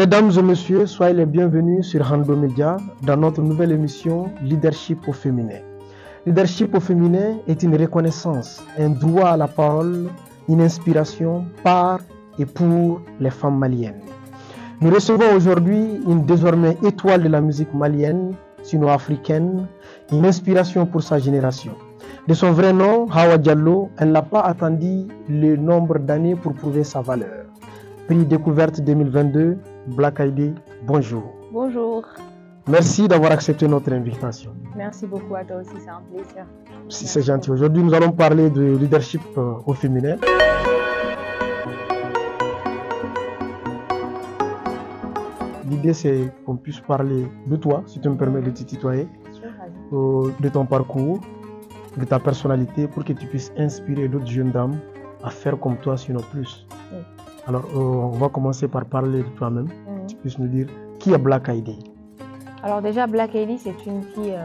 Mesdames et messieurs, soyez les bienvenus sur Hando Media dans notre nouvelle émission Leadership au féminin. Leadership au féminin est une reconnaissance, un droit à la parole, une inspiration par et pour les femmes maliennes. Nous recevons aujourd'hui une désormais étoile de la musique malienne, sino-africaine, une inspiration pour sa génération. De son vrai nom, Hawa Diallo, elle n'a pas attendu le nombre d'années pour prouver sa valeur. Prix Découverte 2022, Black ID, bonjour. Bonjour. Merci d'avoir accepté notre invitation. Merci beaucoup à toi aussi, c'est un plaisir. Si c'est gentil. Aujourd'hui, nous allons parler de leadership au féminin. L'idée, c'est qu'on puisse parler de toi, si tu me permets de te tutoyer, de ton parcours, de ta personnalité, pour que tu puisses inspirer d'autres jeunes dames à faire comme toi, sinon plus. Oui. Alors, on va commencer par parler de toi-même. Tu puisses nous dire qui est Black ID. Alors déjà, Black ID, c'est une fille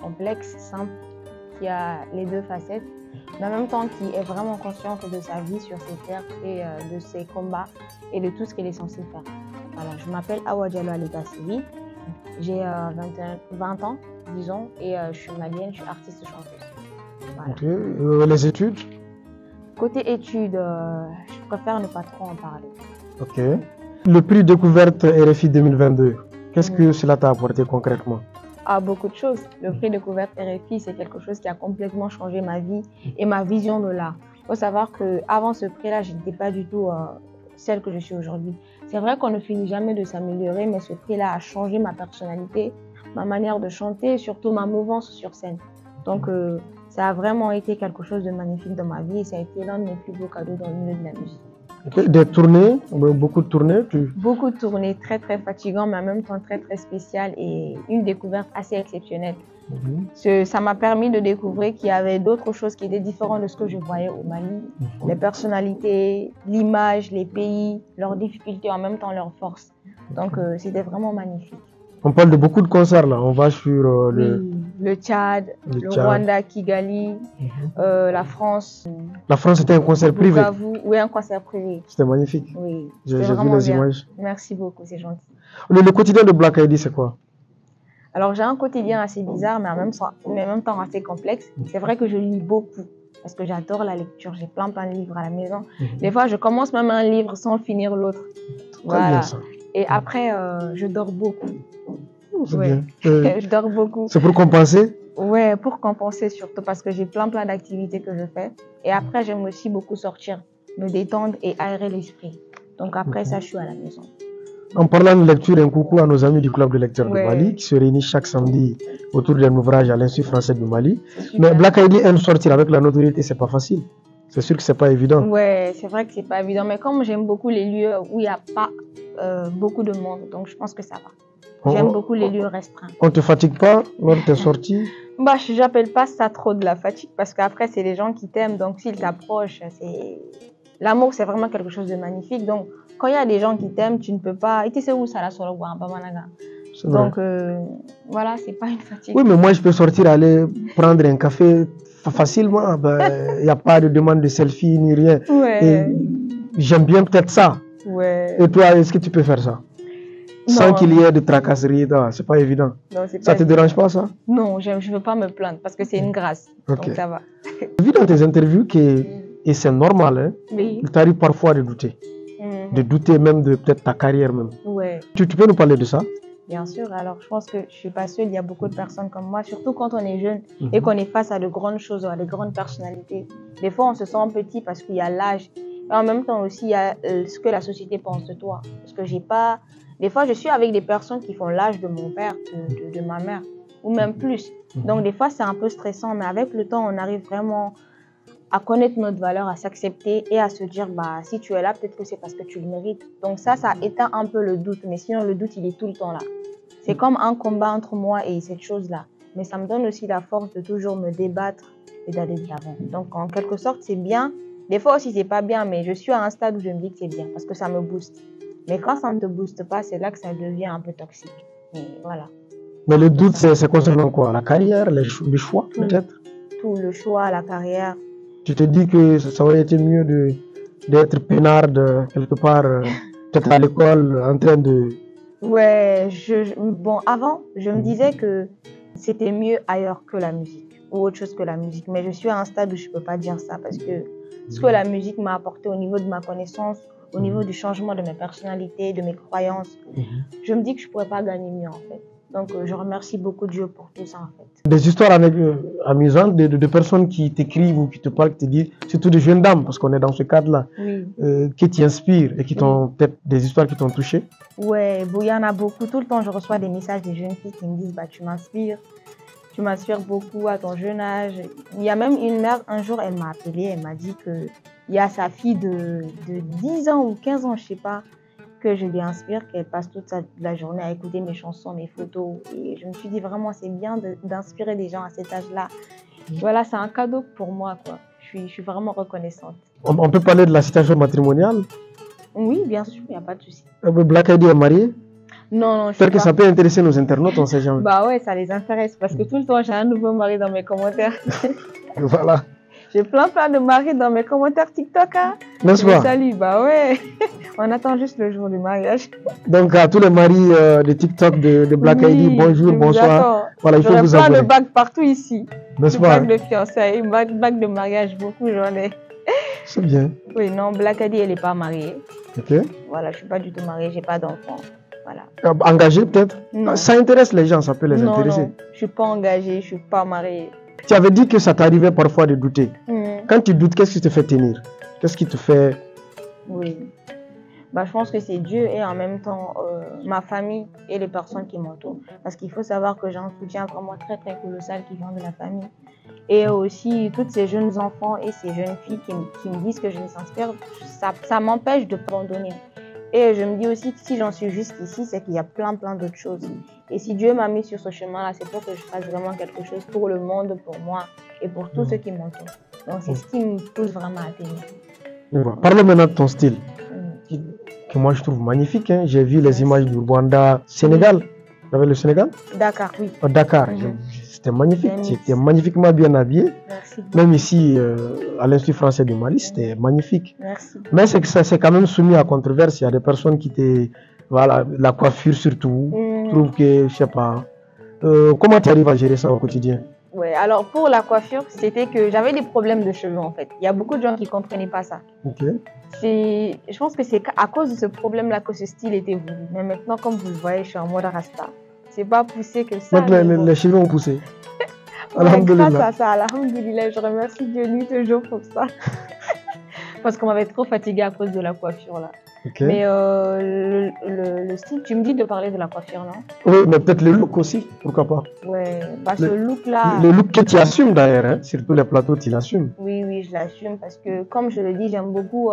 complexe, simple, qui a les deux facettes, mais en même temps qui est vraiment consciente de sa vie sur ses terres et de ses combats et de tout ce qu'elle est censée faire. Voilà, je m'appelle Hawa Diallo à l'état civil, j'ai 20 ans, disons, et je suis malienne, je suis artiste chanteuse. Voilà. Okay. Les études? Côté études, je préfère ne pas trop en parler. Ok. Le prix Découverte RFI 2022, qu'est-ce que cela t'a apporté concrètement? Ah, beaucoup de choses. Le prix Découverte RFI, c'est quelque chose qui a complètement changé ma vie et ma vision de l'art. Il faut savoir qu'avant ce prix-là, je n'étais pas du tout celle que je suis aujourd'hui. C'est vrai qu'on ne finit jamais de s'améliorer, mais ce prix-là a changé ma personnalité, ma manière de chanter et surtout ma mouvance sur scène. Donc, ça a vraiment été quelque chose de magnifique dans ma vie et ça a été l'un de mes plus beaux cadeaux dans le milieu de la musique. Okay. Des tournées, beaucoup de tournées? Beaucoup de tournées, très très fatigant, mais en même temps très très spécial et une découverte assez exceptionnelle. Ça m'a permis de découvrir qu'il y avait d'autres choses qui étaient différentes de ce que je voyais au Mali. Les personnalités, l'image, les pays, leurs difficultés, en même temps leurs forces. Donc c'était vraiment magnifique. On parle de beaucoup de concerts là, on va sur le Tchad, le Rwanda, Kigali, la France. La France c'était un concert privé? Oui, un concert privé. C'était magnifique. Oui, j'ai vu les images. Merci beaucoup, c'est gentil. Le quotidien de Black ID, c'est quoi? Alors j'ai un quotidien assez bizarre, mais en même temps assez complexe. C'est vrai que je lis beaucoup, parce que j'adore la lecture. J'ai plein de livres à la maison. Des fois, je commence même un livre sans finir l'autre. Voilà. Bien, ça. Et après, je dors beaucoup. Ouais. Je dors beaucoup. C'est pour compenser? Ouais, pour compenser surtout parce que j'ai plein d'activités que je fais. Et après, j'aime aussi beaucoup sortir, me détendre et aérer l'esprit. Donc après ça, je suis à la maison. En parlant de lecture, un coucou à nos amis du Club de lecteurs de Mali qui se réunissent chaque samedi autour d'un ouvrage à l'Institut français du Mali. Mais Black ID aime sortir avec la notoriété, c'est pas facile. C'est sûr que c'est pas évident. Ouais, c'est vrai que c'est pas évident. Mais comme j'aime beaucoup les lieux où il n'y a pas beaucoup de monde, donc je pense que ça va. J'aime beaucoup les lieux restreints. On te fatigue pas lors de tes sorties? Bah, j'appelle pas ça trop de la fatigue parce qu'après, c'est les gens qui t'aiment. Donc, s'ils t'approchent, l'amour, c'est vraiment quelque chose de magnifique. Donc, quand il y a des gens qui t'aiment, tu ne peux pas. Donc, voilà, c'est pas une fatigue. Oui, mais moi, je peux sortir, aller prendre un café facilement. Il n'y a pas de demande de selfie ni rien. Ouais. J'aime bien peut-être ça. Ouais. Et toi, est-ce que tu peux faire ça? Sans qu'il y ait de tracasserie, c'est pas évident. Non, ça te dérange pas ça? Non, je ne veux pas me plaindre parce que c'est une grâce. Okay. Donc ça va. J'ai vu dans tes interviews et c'est normal, hein, oui. Il t'arrive parfois de douter. De douter même de peut-être ta carrière même. Ouais. Tu peux nous parler de ça? Bien sûr, alors je pense que je ne suis pas seule, il y a beaucoup de personnes comme moi, surtout quand on est jeune et qu'on est face à de grandes choses, à de grandes personnalités. Des fois, on se sent petit parce qu'il y a l'âge. Et en même temps aussi, il y a ce que la société pense de toi. Parce que j'ai pas... Des fois, je suis avec des personnes qui font l'âge de mon père, de ma mère, ou même plus. Donc, des fois, c'est un peu stressant, mais avec le temps, on arrive vraiment à connaître notre valeur, à s'accepter et à se dire, bah, si tu es là, peut-être que c'est parce que tu le mérites. Donc ça éteint un peu le doute, mais sinon, le doute, il est tout le temps là. C'est comme un combat entre moi et cette chose-là. Mais ça me donne aussi la force de toujours me débattre et d'aller de l'avant. Donc, en quelque sorte, c'est bien. Des fois aussi, c'est pas bien, mais je suis à un stade où je me dis que c'est bien parce que ça me booste. Mais quand ça ne te booste pas, c'est là que ça devient un peu toxique. Mais voilà. Mais le doute, c'est concernant quoi? La carrière, le choix peut-être? Tout, le choix, la carrière. Tu te dis que ça aurait été mieux d'être peinarde quelque part, peut-être à l'école, en train de Ouais, bon, avant, je me disais que c'était mieux ailleurs que la musique, ou autre chose que la musique. Mais je suis à un stade où je ne peux pas dire ça parce que ce que la musique m'a apporté au niveau de ma connaissance, au niveau du changement de mes personnalités, de mes croyances, je me dis que je ne pourrais pas gagner mieux en fait. Donc, je remercie beaucoup Dieu pour tout ça en fait. Des histoires amusantes de personnes qui t'écrivent ou qui te parlent, qui te disent, surtout des jeunes dames, parce qu'on est dans ce cadre-là, Oui. qui t'inspirent et qui t'ont peut-être des histoires qui t'ont touché. Ouais, bon, il y en a beaucoup. Tout le temps, je reçois des messages des jeunes filles qui me disent bah, tu m'inspires beaucoup à ton jeune âge. Il y a même une mère, un jour, elle m'a appelée, elle m'a dit qu'il y a sa fille de 10 ans ou 15 ans, je ne sais pas, que je lui inspire, qu'elle passe toute la journée à écouter mes chansons, mes photos. Et je me suis dit vraiment, c'est bien d'inspirer des gens à cet âge-là. Voilà, c'est un cadeau pour moi, quoi. Je suis vraiment reconnaissante. On peut parler de la situation matrimoniale? Oui, bien sûr, il n'y a pas de souci. Black ID est marié? Non, J'espère que ça peut intéresser nos internautes, on ne sait jamais. Bah ouais, ça les intéresse parce que tout le temps, j'ai un nouveau mari dans mes commentaires. Voilà. J'ai plein de maris dans mes commentaires TikTok. Hein. N'est-ce pas? Salut, bah ouais. On attend juste le jour du mariage. Donc, à tous les maris de TikTok de Black ID, bonjour, bonsoir. Voilà, il faut vous abonner. Plein de bagues partout ici. N'est-ce pas? Bagues de fiançailles, bagues de mariage, beaucoup j'en ai. C'est bien. Oui, non, Black ID, elle n'est pas mariée. Ok. Voilà, je ne suis pas du tout mariée, j'ai pas d'enfant. Voilà. Engagée peut-être? Non. Ça intéresse les gens, ça peut les intéresser. Non, je ne suis pas engagée, je ne suis pas mariée. Tu avais dit que ça t'arrivait parfois de douter. Quand tu doutes, qu'est-ce qui te fait tenir? Qu'est-ce qui te fait... Oui. Bah, je pense que c'est Dieu et en même temps ma famille et les personnes qui m'entourent. Parce qu'il faut savoir que j'ai un soutien vraiment très très colossal qui vient de la famille. Et aussi tous ces jeunes enfants et ces jeunes filles qui me disent que je les inspire, ça m'empêche de abandonner. Et je me dis aussi que si j'en suis jusqu'ici, c'est qu'il y a plein d'autres choses. Et si Dieu m'a mis sur ce chemin-là, c'est pour que je fasse vraiment quelque chose pour le monde, pour moi et pour tous ceux qui m'entourent. Donc c'est ce qui me pousse vraiment à tenir. Parlons maintenant de ton style, que moi je trouve magnifique. Hein. J'ai vu les images du Rwanda, Sénégal. Vous avez le Sénégal? Dakar, oui. Dakar. C'était magnifique. Tu étais magnifiquement bien habillé. Merci. Même ici, à l'Institut français du Mali, c'était magnifique. Merci. Mais c'est quand même soumis à controverse. Il y a des personnes qui te... Voilà, la coiffure surtout. Je trouve que, je sais pas. Comment tu arrives à gérer ça au quotidien? Ouais, alors pour la coiffure, c'était que j'avais des problèmes de cheveux en fait. Il y a beaucoup de gens qui ne comprenaient pas ça. Ok. Je pense que c'est à cause de ce problème-là que ce style était voulu. Mais maintenant, comme vous le voyez, je suis en mode rasta. C'est pas poussé que ça. Donc les cheveux ont poussé. Alhamdulillah. Grâce à ça, alhamdulillah, je remercie Dieu nuit toujours pour ça. Parce qu'on m'avait trop fatiguée à cause de la coiffure là. Okay. Mais le style, tu me dis de parler de la coiffure, non? Oui, mais peut-être le look aussi, pourquoi pas? Ouais, bah ce look-là... Le look que tu assumes d'ailleurs, hein, sur tous les plateaux, tu l'assumes. Oui, je l'assume parce que, comme je le dis, j'aime beaucoup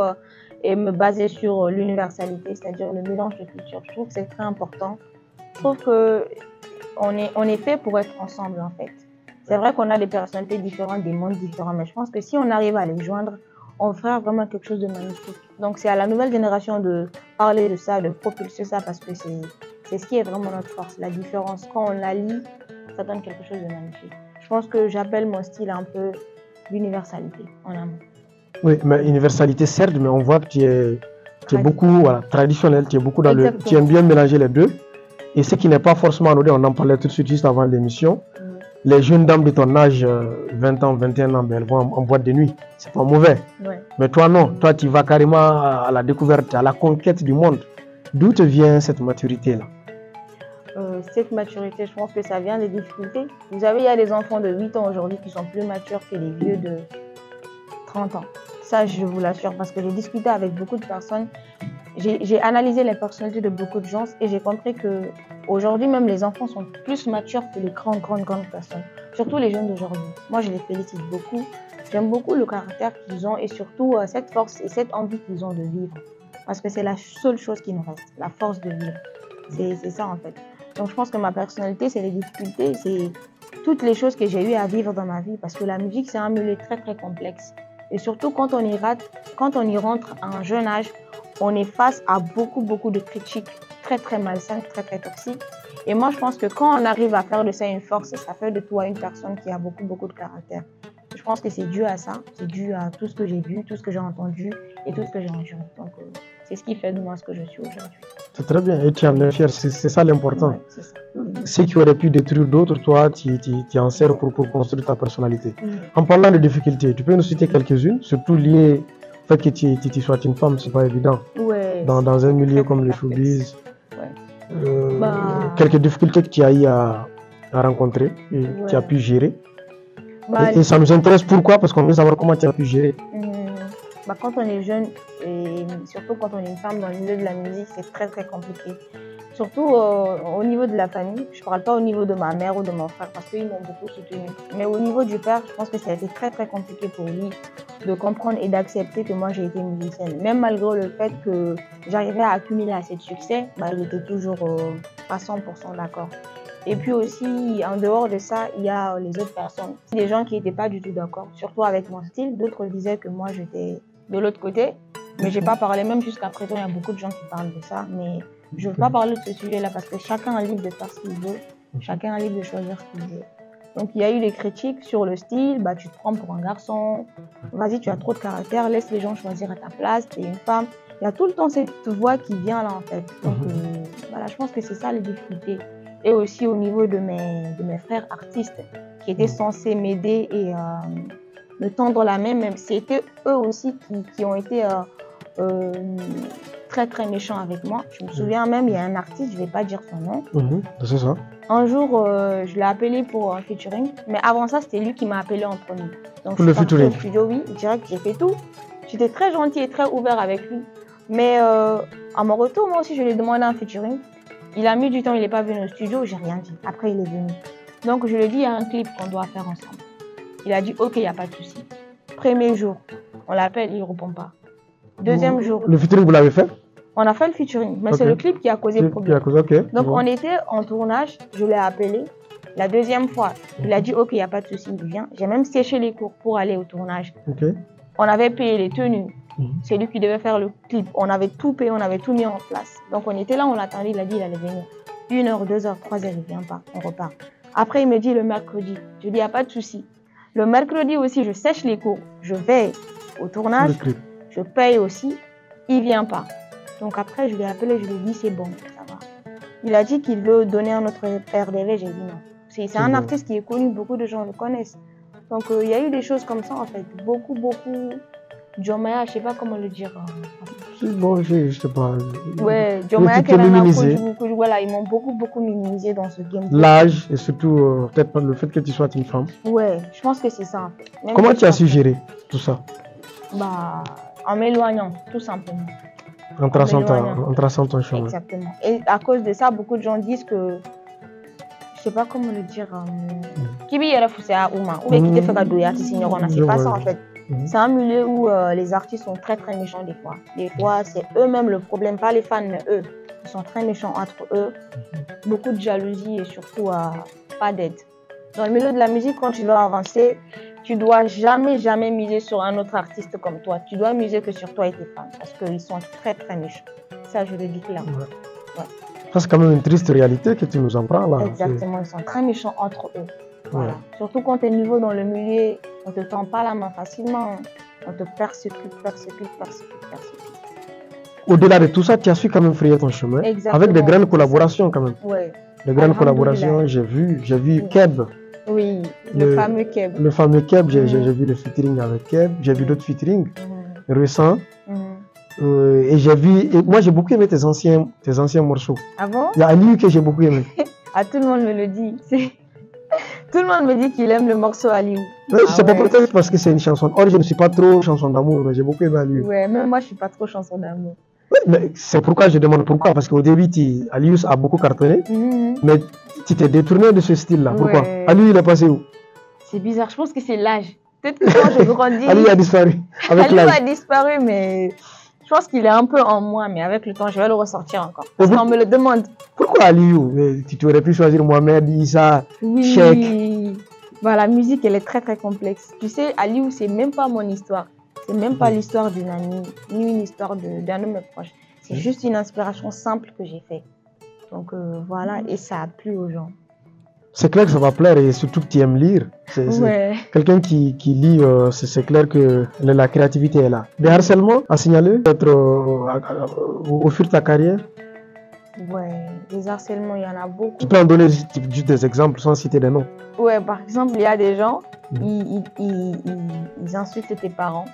et me baser sur l'universalité, c'est-à-dire le mélange de cultures. Je trouve que c'est très important. Je trouve qu'on est fait pour être ensemble, en fait. C'est vrai qu'on a des personnalités différentes, des mondes différents, mais je pense que si on arrive à les joindre, on fera vraiment quelque chose de magnifique. Donc c'est à la nouvelle génération de parler de ça, de propulser ça, parce que c'est ce qui est vraiment notre force, la différence. Quand on la lit, ça donne quelque chose de magnifique. Je pense que j'appelle mon style un peu l'universalité, en amont. Oui, mais universalité certes, mais on voit que tu es beaucoup traditionnel, tu es beaucoup dans le... Tu aimes bien mélanger les deux. Et ce qui n'est pas forcément anodin, on en parlait tout de suite juste avant l'émission. Les jeunes dames de ton âge, 20 ans, 21 ans, elles vont en boîte de nuit. C'est pas mauvais. Ouais. Mais toi, non. Toi, tu vas carrément à la découverte, à la conquête du monde. D'où te vient cette maturité-là? Cette maturité, je pense que ça vient des difficultés. Vous savez, il y a des enfants de 8 ans aujourd'hui qui sont plus matures que les vieux de 30 ans. Ça, je vous l'assure, parce que j'ai discuté avec beaucoup de personnes. J'ai analysé les personnalités de beaucoup de gens et j'ai compris qu'aujourd'hui, même les enfants sont plus matures que les grandes personnes. Surtout les jeunes d'aujourd'hui. Moi, je les félicite beaucoup. J'aime beaucoup le caractère qu'ils ont et surtout cette force et cette envie qu'ils ont de vivre. Parce que c'est la seule chose qui nous reste, la force de vivre. C'est ça en fait. Donc je pense que ma personnalité, c'est les difficultés, c'est toutes les choses que j'ai eu à vivre dans ma vie. Parce que la musique, c'est un milieu très complexe. Et surtout quand on y rentre à un jeune âge, on est face à beaucoup de critiques très malsaines, très toxiques. Et moi, je pense que quand on arrive à faire de ça une force, ça fait de toi une personne qui a beaucoup de caractère. Je pense que c'est dû à ça, c'est dû à tout ce que j'ai vu, tout ce que j'ai entendu et tout ce que j'ai enduré. Donc, c'est ce qui fait de moi ce que je suis aujourd'hui. C'est très bien, et tu en es fier, c'est ça l'important. Ouais, c'est ça. Ce qui aurait pu détruire d'autres, toi, tu en sers pour construire ta personnalité. En parlant de difficultés, tu peux nous citer quelques-unes, surtout liées au fait que tu sois une femme, c'est pas évident. Ouais, Dans un milieu comme le showbiz, quelques difficultés que tu as eu à rencontrer et tu as pu gérer. Et ça nous intéresse pourquoi, parce qu'on veut savoir comment tu as pu gérer. Quand on est jeune, et surtout quand on est une femme dans le milieu de la musique, c'est très très compliqué. Surtout au niveau de la famille, je ne parle pas au niveau de ma mère ou de mon frère parce qu'ils m'ont beaucoup soutenu. Mais au niveau du père, je pense que ça a été très très compliqué pour lui de comprendre et d'accepter que moi j'ai été musicienne. Même malgré le fait que j'arrivais à accumuler assez de succès, il était toujours à 100% d'accord. Et puis aussi, en dehors de ça, il y a les autres personnes. Des gens qui n'étaient pas du tout d'accord, surtout avec mon style. D'autres disaient que moi j'étais de l'autre côté. Mais je n'ai pas parlé, même jusqu'à présent, il y a beaucoup de gens qui parlent de ça. Mais je ne veux pas parler de ce sujet-là parce que chacun est libre de faire ce qu'il veut. Chacun est libre de choisir ce qu'il veut. Donc il y a eu des critiques sur le style. Tu te prends pour un garçon. Vas-y, tu as trop de caractère. Laisse les gens choisir à ta place. Tu es une femme. Il y a tout le temps cette voix qui vient là en fait. Donc je pense que c'est ça les difficultés. Et aussi au niveau de mes frères artistes qui étaient censés m'aider et me tendre la main, même c'était eux aussi qui ont été très très méchants avec moi. Je me souviens même, il y a un artiste, je ne vais pas dire son nom. C'est ça. Un jour, je l'ai appelé pour un featuring, mais avant ça, c'était lui qui m'a appelé en premier. Donc, pour le featuring. Au studio, oui, direct, j'ai fait tout. J'étais très gentille et très ouvert avec lui. Mais à mon retour, moi aussi, je lui ai demandé un featuring. Il a mis du temps, il n'est pas venu au studio, j'ai rien dit. Après, il est venu. Donc, je lui ai dit, il y a un clip qu'on doit faire ensemble. Il a dit, ok, il n'y a pas de souci. Premier jour, on l'appelle, il ne répond pas. Deuxième jour. Le featuring, vous l'avez fait? On a fait le featuring, mais c'est le clip qui a causé le problème. Donc, on était en tournage, je l'ai appelé. La deuxième fois, il a dit, ok, il n'y a pas de souci, il vient. J'ai même séché les cours pour aller au tournage. On avait payé les tenues. C'est lui qui devait faire le clip. On avait tout payé, on avait tout mis en place. Donc on était là, on l'attendait, il a dit il allait venir. 1 heure, 2 heures, 3 heures, il ne vient pas, on repart. Après il me dit le mercredi. Je dis il n'y a pas de souci. Le mercredi aussi, je sèche les cours, je vais au tournage, je paye aussi, il ne vient pas. Donc après je l'ai appelé, je lui ai dit c'est bon, ça va. Il a dit qu'il veut donner un autre RDV, j'ai dit non. C'est un artiste qui est connu, beaucoup de gens le connaissent. Donc il y a eu des choses comme ça en fait, beaucoup. Jomaya, je ne sais pas comment le dire. Bon, je sais pas. Ouais, Jomaya, voilà, ils m'ont beaucoup minimisé dans ce game. L'âge et surtout peut-être le fait que tu sois une femme. Ouais, je pense que c'est ça en fait. Même comment tu as su gérer tout ça? En m'éloignant, tout simplement. En traçant ton chemin. Exactement. Et à cause de ça, beaucoup de gens disent que, je sais pas comment le dire, Kibi yere fusé à Ouma, ou bien qui te fait gadouya, c'est pas ça en fait. C'est un milieu où les artistes sont très très méchants des fois. Des fois, c'est eux-mêmes le problème, pas les fans, mais eux. Ils sont très méchants entre eux. Beaucoup de jalousie et surtout pas d'aide. Dans le milieu de la musique, quand tu veux avancer, tu dois jamais miser sur un autre artiste comme toi. Tu dois miser que sur toi et tes fans parce qu'ils sont très très méchants. Ça, je le dis clairement. Ouais. Ça, c'est quand même une triste réalité que tu nous en prends là. Exactement, ils sont très méchants entre eux. Voilà. Surtout quand tu es nouveau dans le milieu, on ne te tend pas la main facilement. On te persécute. Au-delà de tout ça, tu as su quand même frayer ton chemin. Exactement. Avec de grandes collaborations quand même. Ouais. De grandes collaborations, j'ai vu Keb. Oui, le fameux Keb. Le fameux Keb, j'ai vu le featuring avec Keb, j'ai vu d'autres featuring récents. Et moi j'ai beaucoup aimé tes anciens morceaux. Ah bon? Il y a Aliou que j'ai beaucoup aimé. Tout le monde me le dit. Tout le monde me dit qu'il aime le morceau Aliou. Oui, c'est pas peut-être parce que c'est une chanson. Or, je ne suis pas trop chanson d'amour, mais j'ai beaucoup aimé Aliou. Ouais, même moi, je ne suis pas trop chanson d'amour. Oui, mais c'est pourquoi je demande pourquoi. Parce qu'au début, Aliou a beaucoup cartonné, mais tu t'es détourné de ce style-là. Pourquoi? Aliou, il est passé où? C'est bizarre, je pense que c'est l'âge. Peut-être que quand je grandis. Aliou a disparu. Aliou a disparu, mais je pense qu'il est un peu en moi, mais avec le temps, je vais le ressortir encore. Parce qu'on me le demande. Pourquoi Aliou? Tu aurais pu choisir Mohamed, Issa, Cheikh. La musique, elle est très très complexe. Tu sais, Aliou, c'est même pas mon histoire. C'est même pas l'histoire d'une amie, ni une histoire d'un de mes proches. C'est juste une inspiration simple que j'ai faite. Donc voilà, et ça a plu aux gens. C'est clair que ça va plaire et surtout que tu aimes lire. Ouais. Quelqu'un qui lit, c'est clair que la créativité est là. Des harcèlements à signaler peut-être au fur de ta carrière? Ouais, des harcèlements, il y en a beaucoup. Tu peux en donner juste des exemples sans citer des noms. Ouais, par exemple, il y a des gens, ils insultent tes parents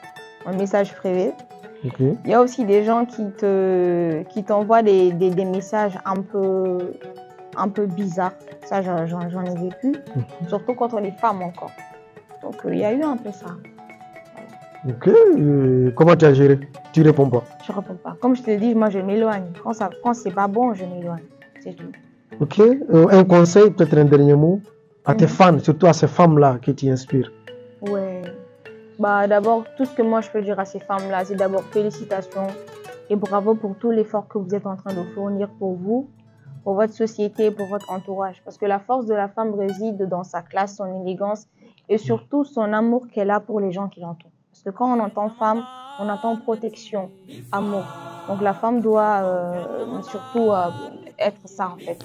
en message privé. Okay. Il y a aussi des gens qui t'envoient des messages un peu bizarres. Ça, j'en ai vécu, surtout quand on est femme encore. Donc, il y a eu un peu ça. Ok, comment tu as géré? Tu réponds pas? Je réponds pas. Comme je te l'ai dit, moi, je m'éloigne. Quand c'est pas bon, je m'éloigne. C'est tout. Ok, un conseil, peut-être un dernier mot, à tes fans, surtout à ces femmes-là qui t'inspirent. Ouais. Bah, d'abord, tout ce que moi je peux dire à ces femmes-là, c'est d'abord félicitations et bravo pour tout l'effort que vous êtes en train de fournir pour vous, pour votre société, pour votre entourage. Parce que la force de la femme réside dans sa classe, son élégance et surtout son amour qu'elle a pour les gens qui l'entourent. Parce que quand on entend femme, on entend protection, amour. Donc la femme doit surtout être ça en fait.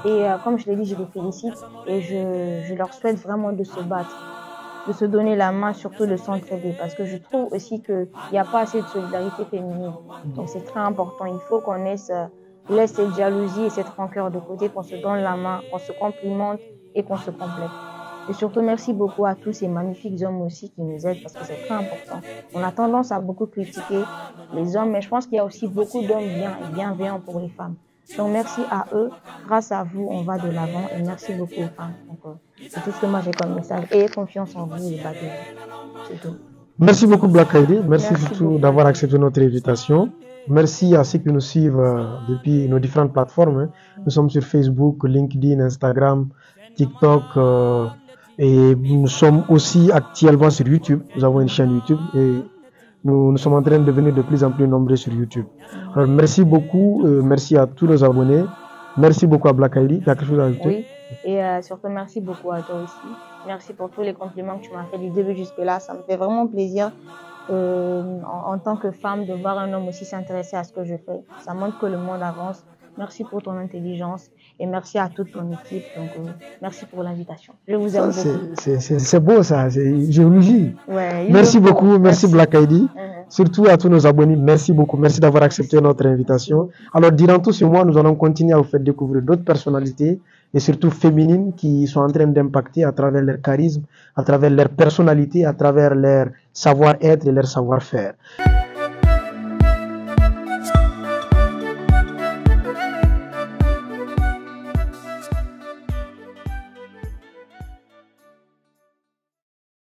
Et comme je l'ai dit, je les félicite et je leur souhaite vraiment de se battre, de se donner la main, surtout de s'entraider. Parce que je trouve aussi qu'il n'y a pas assez de solidarité féminine. Donc c'est très important. Il faut qu'on laisse cette jalousie et cette rancœur de côté, qu'on se donne la main, qu'on se complimente et qu'on se complète. Et surtout, merci beaucoup à tous ces magnifiques hommes aussi qui nous aident parce que c'est très important. On a tendance à beaucoup critiquer les hommes, mais je pense qu'il y a aussi beaucoup d'hommes bien et bienveillants pour les femmes. Donc merci à eux, grâce à vous, on va de l'avant et merci beaucoup aux femmes. Donc, c'est tout ce que moi j'ai comme message. Ayez confiance en vous et battez-vous. C'est tout. Merci beaucoup Black Heidi, merci surtout d'avoir accepté notre invitation. Merci à ceux qui nous suivent depuis nos différentes plateformes. Nous sommes sur Facebook, LinkedIn, Instagram, TikTok et nous sommes aussi actuellement sur YouTube. Nous avons une chaîne YouTube et nous sommes en train de devenir de plus en plus nombreux sur YouTube. Alors merci beaucoup, merci à tous nos abonnés. Merci beaucoup à Black Heidi. Tu as quelque chose à ajouter? Oui, et surtout merci beaucoup à toi aussi. Merci pour tous les compliments que tu m'as fait du début jusque-là. Ça me fait vraiment plaisir en tant que femme de voir un homme aussi s'intéresser à ce que je fais. Ça montre que le monde avance. Merci pour ton intelligence et merci à toute ton équipe. Donc, merci pour l'invitation. Je vous aime beaucoup. C'est beau ça, je rougis. Ouais, merci beaucoup, merci Black Heidi. Surtout à tous nos abonnés, merci beaucoup. Merci d'avoir accepté notre invitation. Alors, durant tout ce mois, nous allons continuer à vous faire découvrir d'autres personnalités et surtout féminines qui sont en train d'impacter à travers leur charisme, à travers leur personnalité, à travers leur savoir-être et leur savoir-faire.